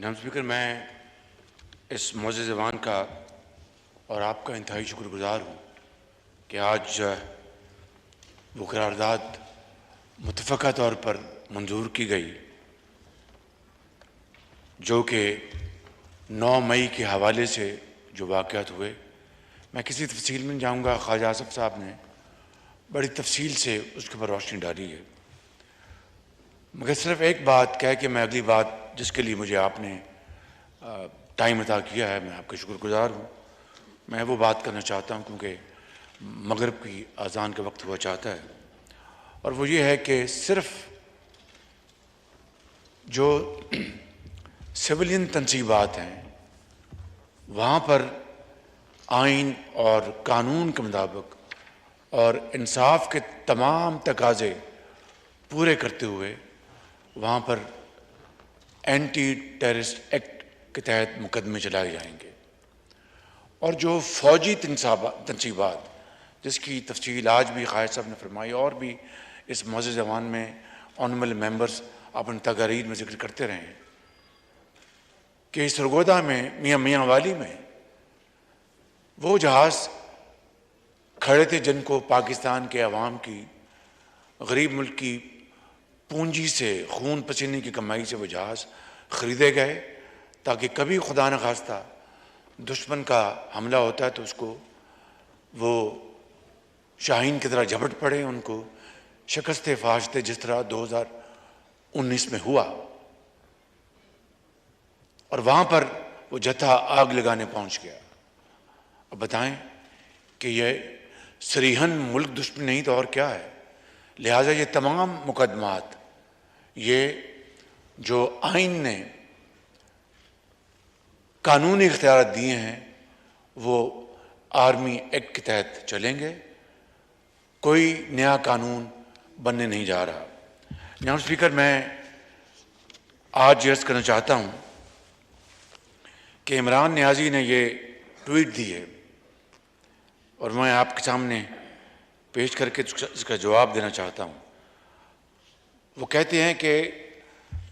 जनाब स्पीकर, मैं इस मुअज़्ज़ज़ ज़बान का और आपका इंतहाई शुक्रगुज़ार हूँ कि आज वो करारदाद मुत्तफ़क़ा तौर पर मंजूर की गई जो कि 9 मई के हवाले से जो वाक़यात हुए। मैं किसी तफसील में जाऊँगा, ख्वाजा आसिफ साहब ने बड़ी तफसील से उसके ऊपर रोशनी डाली है, मगर सिर्फ एक बात कह के मैं अगली बात जिसके लिए मुझे आपने टाइम अता किया है, मैं आपका शुक्रगुज़ार हूँ। मैं वो बात करना चाहता हूँ क्योंकि मगरिब की अज़ान का वक्त हुआ चाहता है, और वो ये है कि सिर्फ जो सिविलियन तनसीबात हैं वहाँ पर आइन और कानून के मुताबिक और इंसाफ के तमाम तकाज़े पूरे करते हुए वहाँ पर एंटी टेररिस्ट एक्ट के तहत मुकदमे चलाए जाएंगे। और जो फ़ौजी तनसीबात जिसकी तफसील आज भी क़ायद साहब ने फरमाई और भी इस मुअज़्ज़ज़ ज़बान में ऑनरेबल मेंबर्स अपनी तकारीर में जिक्र करते रहे हैं कि सरगोदा में मियाँ वाली में वो जहाज़ खड़े थे जिनको पाकिस्तान के अवाम की गरीब मुल्क की पूंजी से, खून पसीने की कमाई से वो जहाज़ ख़रीदे गए ताकि कभी खुदा न खास्ता दुश्मन का हमला होता है तो उसको वो शाहीन की तरह झपट पड़े, उनको शिकस्त फाश थे जिस तरह 2019 में हुआ। और वहाँ पर वो जत्था आग लगाने पहुँच गया। अब बताएं कि ये सरीहन मुल्क दुश्मन नहीं तो और क्या है। लिहाजा ये तमाम मुकदमात ये जो आइन ने कानूनी इख्तियार दिए हैं वो आर्मी एक्ट के तहत चलेंगे, कोई नया कानून बनने नहीं जा रहा। जनाब स्पीकर, मैं आज अर्ज़ करना चाहता हूँ कि इमरान नियाज़ी ने ये ट्वीट दी है और मैं आपके सामने पेश करके इसका जवाब देना चाहता हूँ। वो कहते हैं कि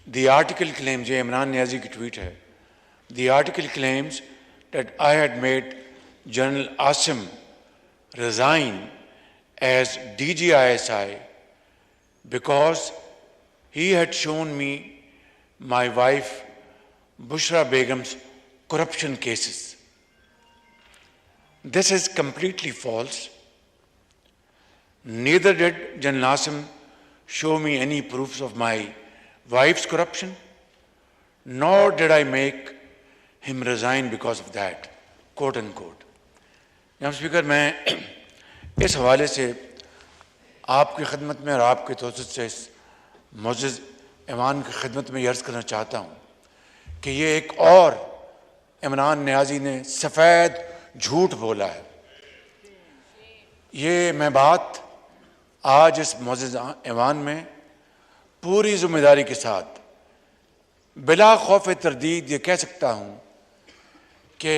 द आर्टिकल क्लेम्स, ये इमरान नियाज़ी की ट्वीट है, the article claims that I had made general Asim resign as DGISI because he had shown me my wife Bushra Begum's corruption cases. This is completely false. Neither did General Asim show me any proofs of my wife's corruption, nor did I make him resign because of that, quote unquote. जनाब speaker, मैं इस हवाले से आपकी खिदमत में और आपके तवज्जुह से इस मुअज़्ज़ज़ ऐवान की खिदमत में अर्ज़ करना चाहता हूँ कि ये एक और इमरान नियाज़ी ने सफ़ेद झूठ बोला है। ये मैं बात आज इस मुअज़्ज़ज़ ऐवान में पूरी ज़िम्मेदारी के साथ बिला खौफ तरदीद ये कह सकता हूँ कि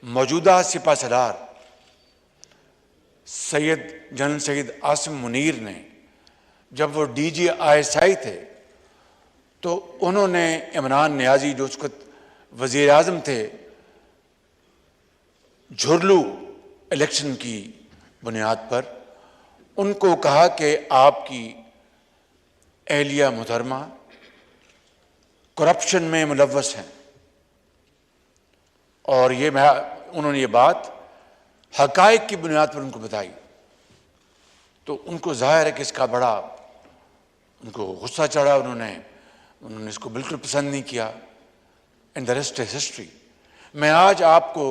मौजूदा सिपा सलार जनरल सैयद आसिम मुनीर ने जब वो DGISI थे तो उन्होंने इमरान नियाज़ी जो उस वक़्त वज़ीर आज़म थे झुरलू इलेक्शन की बुनियाद पर उनको कहा कि आपकी एहलिया मुहतरमा करप्शन में मुलव्वस हैं, और ये उन्होंने ये बात हक़ाइक़ की बुनियाद पर उनको बताई। तो उनको ज़ाहिर है कि इसका बड़ा उनको गुस्सा चढ़ा, उन्होंने इसको बिल्कुल पसंद नहीं किया। And the rest is history. मैं आज आपको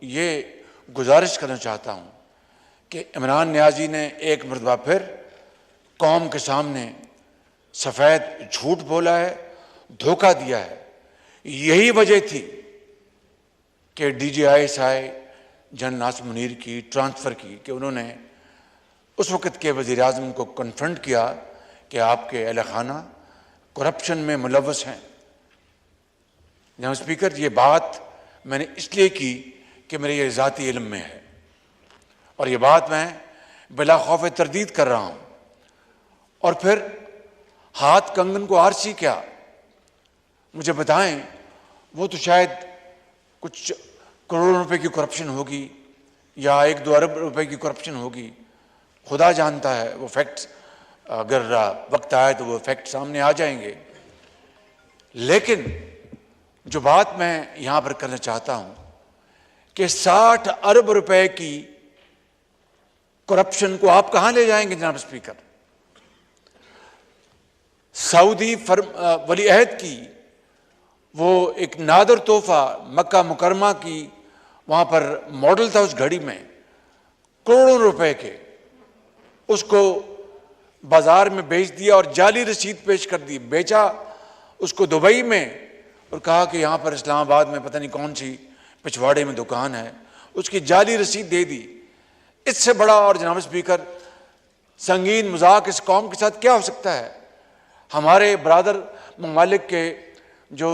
ये गुजारिश करना चाहता हूँ कि इमरान नियाज़ी ने एक मरतबा फिर कौम के सामने सफ़ेद झूठ बोला है, धोखा दिया है। यही वजह थी कि DGISI जनरल आसिम मुनीर की ट्रांसफ़र की कि उन्होंने उस वक़्त के वज़ीर आज़म को कन्फ्रंट किया कि आपके अहल खाना करप्शन में मुलव्वस हैं। जनाब स्पीकर, ये बात मैंने इसलिए की कि मेरे ये ज़ाती इल्म में है और ये बात मैं बिला खौफ तरदीद कर रहा हूँ। और फिर हाथ कंगन को आरसी क्या, मुझे बताएं वो तो शायद कुछ करोड़ों रुपए की करप्शन होगी या 1-2 अरब रुपए की करप्शन होगी, खुदा जानता है। वो फैक्ट्स अगर वक्त आए तो वो फैक्ट सामने आ जाएंगे। लेकिन जो बात मैं यहां पर करना चाहता हूं कि 60 अरब रुपए की करप्शन को आप कहां ले जाएंगे जनाब स्पीकर? सऊदी वली अहद की वो एक नादर तोहफा मक्का मुकरमा की वहां पर मॉडल था, उस घड़ी में करोड़ों रुपए के, उसको बाजार में बेच दिया और जाली रसीद पेश कर दी। बेचा उसको दुबई में और कहा कि यहां पर इस्लामाबाद में पता नहीं कौन सी पिछवाड़े में दुकान है, उसकी जाली रसीद दे दी। इससे बड़ा और जनाब स्पीकर संगीन मजाक इस कौम के साथ क्या हो सकता है? हमारे बरादर ममालिक के जो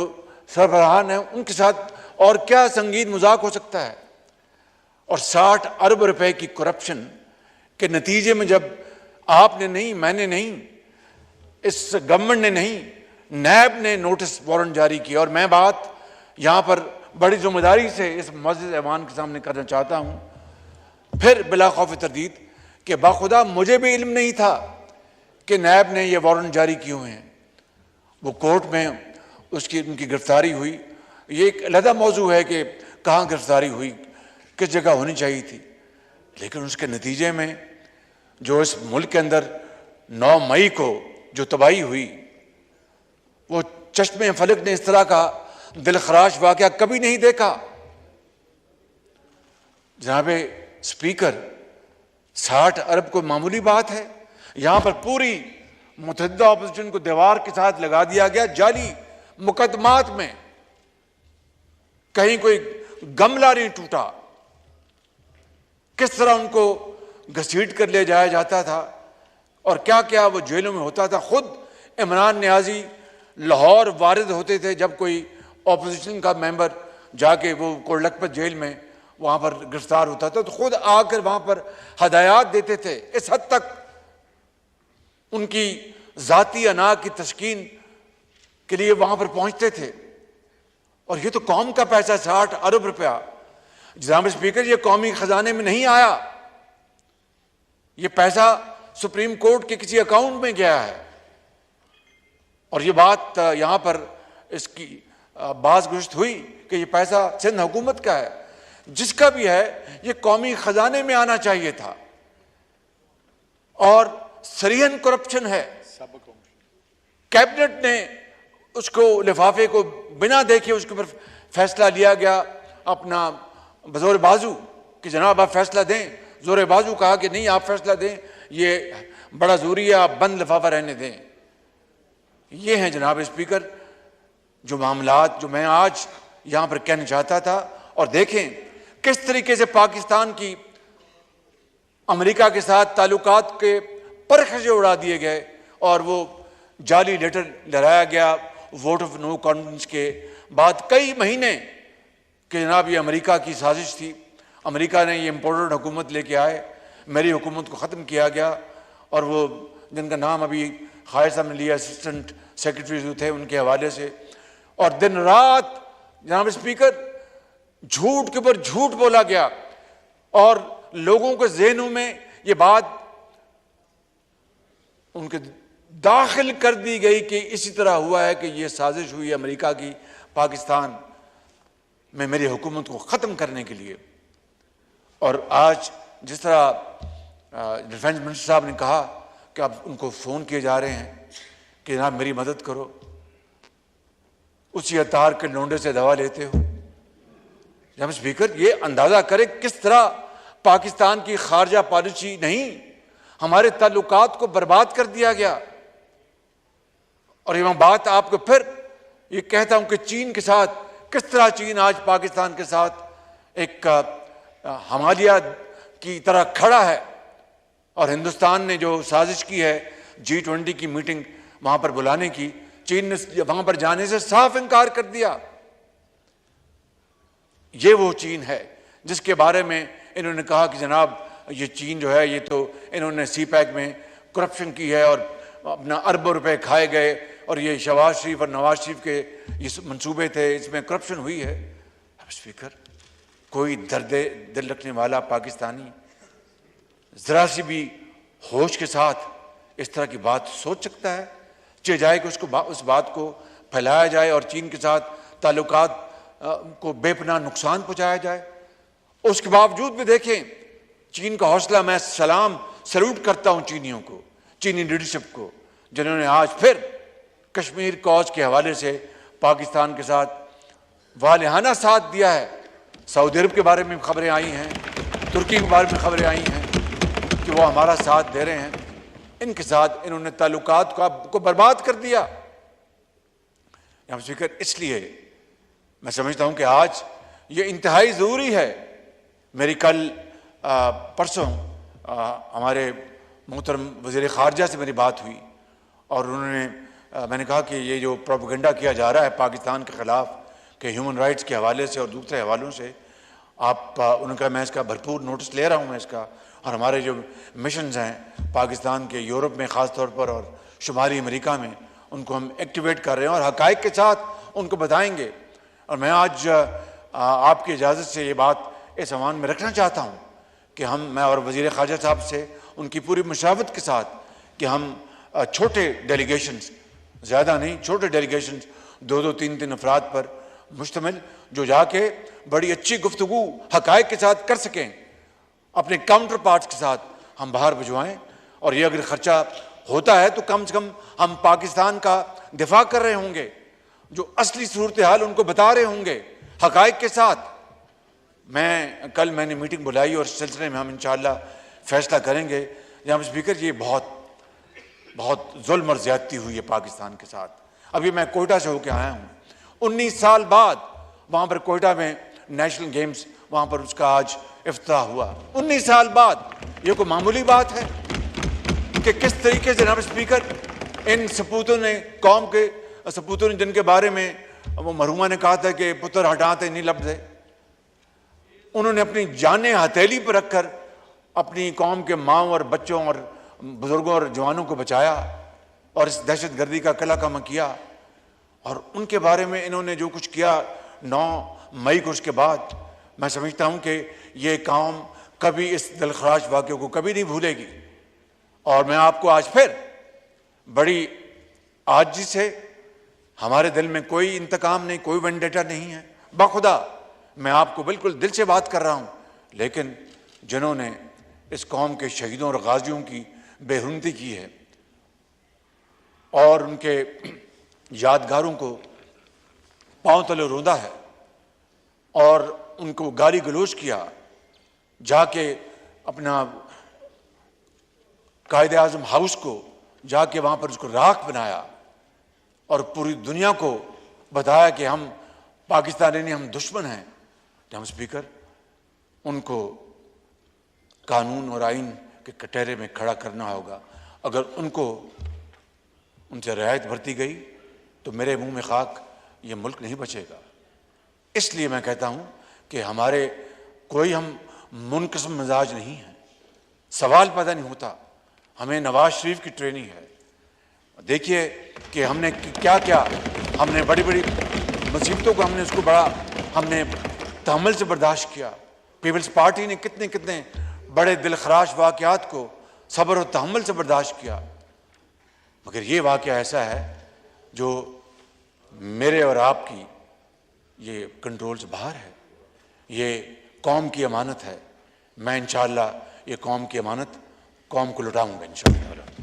सरबराहान हैं उनके साथ और क्या संगीन मजाक हो सकता है? और 60 अरब रुपए की करप्शन के नतीजे में जब आपने नहीं, मैंने नहीं, इस गवर्नमेंट ने नहीं, नैब ने नोटिस वारंट जारी किया। और मैं बात यहां पर बड़ी जिम्मेदारी से इस मस्जिद ऐवान के सामने करना चाहता हूं, फिर बिला खौफ तरदीद कि बाखुदा मुझे भी इल्म नहीं था कि नैब ने ये वारंट जारी किए हुए हैं। वो कोर्ट में उनकी गिरफ्तारी हुई। ये एक अलग मौजू है कि कहाँ गिरफ्तारी हुई, किस जगह होनी चाहिए थी, लेकिन उसके नतीजे में जो इस मुल्क के अंदर 9 मई को जो तबाही हुई, वो चश्मे फलक ने इस तरह का दिलखराश वाकया कभी नहीं देखा। जनाब स्पीकर, 60 अरब को मामूली बात है? यहां पर पूरी मुतहद्दा अपोजिशन को दीवार के साथ लगा दिया गया जाली मुकदमात में, कहीं कोई गमला नहीं टूटा। किस तरह उनको घसीट कर ले जाया जाता था और क्या क्या वो जेलों में होता था। खुद इमरान नियाजी लाहौर वारिद होते थे जब कोई ऑपोजिशन का मेंबर जाके वो कोटलखपत जेल में वहां पर गिरफ्तार होता था तो खुद आकर वहां पर हदायत देते थे। इस हद तक उनकी जाती अना की तस्कीन के लिए वहां पर पहुंचते थे। और ये तो कौम का पैसा, 60 अरब रुपया। जनाब स्पीकर, ये कौमी खजाने में नहीं आया, ये पैसा सुप्रीम कोर्ट के किसी अकाउंट में गया है। और ये बात यहां पर इसकी बात गुज़श्त हुई कि ये पैसा सिंध हुकूमत का है। जिसका भी है, ये कौमी खजाने में आना चाहिए था। और सरीहन करप्शन है। कैबिनेट ने उसको, लिफाफे को बिना देखे उसके ऊपर फैसला लिया गया अपना बजोर बाजू कि जनाब आप फैसला दें। जोर बाजू कहा कि नहीं, आप फैसला दें, ये बड़ा ज़रूरी है, आप बंद लिफाफा रहने दें। ये हैं जनाब स्पीकर जो मामलात जो मैं आज यहां पर कहना चाहता था। और देखें किस तरीके से पाकिस्तान की अमेरिका के साथ ताल्लुकात के परखचे उड़ा दिए गए और वो जाली लेटर लहराया गया वोट ऑफ नो कॉन्फिडेंस के बाद कई महीने कि जनाब ये अमेरिका की साजिश थी, अमेरिका ने ये इम्पोर्टेड हुकूमत लेके आए, मेरी हुकूमत को ख़त्म किया गया। और वो जिनका नाम अभी खायर साहब ने लिया, असिस्टेंट सेक्रेटरी जो थे, उनके हवाले से। और दिन रात जनाब स्पीकर झूठ के ऊपर झूठ बोला गया और लोगों के ज़हनों में ये बात उनके दाखिल कर दी गई कि इसी तरह हुआ है कि ये साजिश हुई अमेरिका की पाकिस्तान में मेरी हुकूमत को ख़त्म करने के लिए। और आज जिस तरह डिफेंस मिनिस्टर साहब ने कहा कि अब उनको फ़ोन किए जा रहे हैं कि जनाब मेरी मदद करो, उसी अतार के लोंडे से दवा लेते हो। जनाब स्पीकर, ये अंदाज़ा करें किस तरह पाकिस्तान की खारजा पॉलिसी नहीं, हमारे ताल्लुकात को बर्बाद कर दिया गया। और ये बात आपको फिर ये कहता हूं कि चीन के साथ किस तरह चीन आज पाकिस्तान के साथ एक हमालिया की तरह खड़ा है। और हिंदुस्तान ने जो साजिश की है G20 की मीटिंग वहां पर बुलाने की, चीन ने वहां पर जाने से साफ इनकार कर दिया। ये वो चीन है जिसके बारे में इन्होंने कहा कि जनाब ये चीन जो है, ये तो इन्होंने CPEC में करप्शन की है और अपना अरबों रुपए खाए गए और ये शहबाज शरीफ और नवाज शरीफ के ये मंसूबे थे, इसमें करप्शन हुई है। अब स्पीकर, कोई दर्द दिल रखने वाला पाकिस्तानी जरा सी भी होश के साथ इस तरह की बात सोच सकता है? चाहे जाए कि उसको उस बात को फैलाया जाए और चीन के साथ ताल्लुकात को बेपनाह नुकसान पहुंचाया जाए। उसके बावजूद भी देखें चीन का हौसला, मैं सैल्यूट करता हूं चीनियों को, चीनी लीडरशिप को, जिन्होंने आज फिर कश्मीर कॉज के हवाले से पाकिस्तान के साथ वालिहाना साथ दिया है। सऊदी अरब के बारे में खबरें आई हैं, तुर्की के बारे में खबरें आई हैं कि वो हमारा साथ दे रहे हैं। इनके साथ इन्होंने ताल्लुकात को बर्बाद कर दिया। स्पीकर, इसलिए मैं समझता हूं कि आज ये इंतहाई ज़रूरी है। मेरी कल परसों हमारे मोहतरम वज़ीर ख़ारजा से मेरी बात हुई और मैंने कहा कि ये जो प्रोपेगेंडा किया जा रहा है पाकिस्तान के ख़िलाफ़ कि ह्यूमन राइट्स के हवाले से और दूसरे हवालों से, उनका मैं इसका भरपूर नोटिस ले रहा हूँ मैं इसका। और हमारे जो मिशंस हैं पाकिस्तान के यूरोप में ख़ास तौर पर और शुमाली अमेरिका में, उनको हम एक्टिवेट कर रहे हैं और हक़ाइक़ के साथ उनको बताएंगे। और मैं आज आपकी इजाज़त से ये बात इस अवान में रखना चाहता हूँ कि मैं और वज़ीर ख़ारजा साहब से उनकी पूरी मुशावरत के साथ कि हम छोटे डेलीगेशंस, ज़्यादा नहीं, छोटे डेलीगेशंस 2-2, 3-3 अफराद पर मुश्तमिल, जो जाके बड़ी अच्छी गुफ्तगू हक़ाइक़ के साथ कर सकें, अपने काउंटर पार्ट्स के साथ हम बाहर भिजवाएँ। और ये अगर ख़र्चा होता है तो कम से कम हम पाकिस्तान का दिफा कर रहे होंगे, जो असली सूरत हाल उनको बता रहे होंगे हक़ाइक़ के साथ। मैंने मीटिंग बुलाई और इस सिलसिले में हम इंशाअल्लाह फैसला करेंगे। जनाब स्पीकर, ये बहुत जुल्म और ज़्यादती हुई है पाकिस्तान के साथ। अभी मैं कोयटा से होकर आया हूँ, 19 साल बाद वहाँ पर कोयटा में नेशनल गेम्स, वहाँ पर उसका आज इफ्तिताह हुआ। 19 साल बाद। ये कोई मामूली बात है कि किस तरीके से जनाब स्पीकर इन सपूतों ने, कौम के सपूतों ने, जिनके बारे में वो मरहुमा ने कहा था कि पुत्र हटाते नहीं लफ्ज़, उन्होंने अपनी जानें हथेली पर रखकर अपनी कौम के माओं और बच्चों और बुजुर्गों और जवानों को बचाया और इस दहशतगर्दी का कलाकमा किया। और उनके बारे में इन्होंने जो कुछ किया 9 मई को, उसके बाद मैं समझता हूं कि ये कौम कभी इस दिलखराश वाक़े को कभी नहीं भूलेगी। और मैं आपको आज फिर बड़ी आजिज़ी से, हमारे दिल में कोई इंतकाम नहीं, कोई वेंडेटा नहीं है, बाखुदा मैं आपको बिल्कुल दिल से बात कर रहा हूं, लेकिन जिन्होंने इस कौम के शहीदों और गाजियों की बेहुरमती की है और उनके यादगारों को पांव तले रौंदा है और उनको गाली गलौज किया, जाके अपना कायदे आज़म हाउस को जाके वहाँ पर उसको राख बनाया और पूरी दुनिया को बताया कि हम पाकिस्तानी नहीं, हम दुश्मन हैं। जनाब स्पीकर, उनको कानून और आइन के कटहरे में खड़ा करना होगा। अगर उनसे रियायत बरती गई तो मेरे मुंह में खाक, ये मुल्क नहीं बचेगा। इसलिए मैं कहता हूं कि हमारे कोई हम मुनक़िस्म मिजाज नहीं है, सवाल पैदा नहीं होता। हमें नवाज शरीफ की ट्रेनिंग है। देखिए कि हमने क्या क्या, हमने बड़ी बड़ी मुसीबतों को हमने तहम्मुल से बर्दाश्त किया। पीपल्स पार्टी ने कितने कितने बड़े दिलखराश वाक़यात को सब्र और तहम्मुल से बर्दाश्त किया, मगर ये वाक़या ऐसा है जो मेरे और आपकी ये कंट्रोल से बाहर है। ये कौम की अमानत है। मैं इंशाअल्लाह ये कौम की अमानत कौम को लौटाऊंगा इंशाअल्लाह।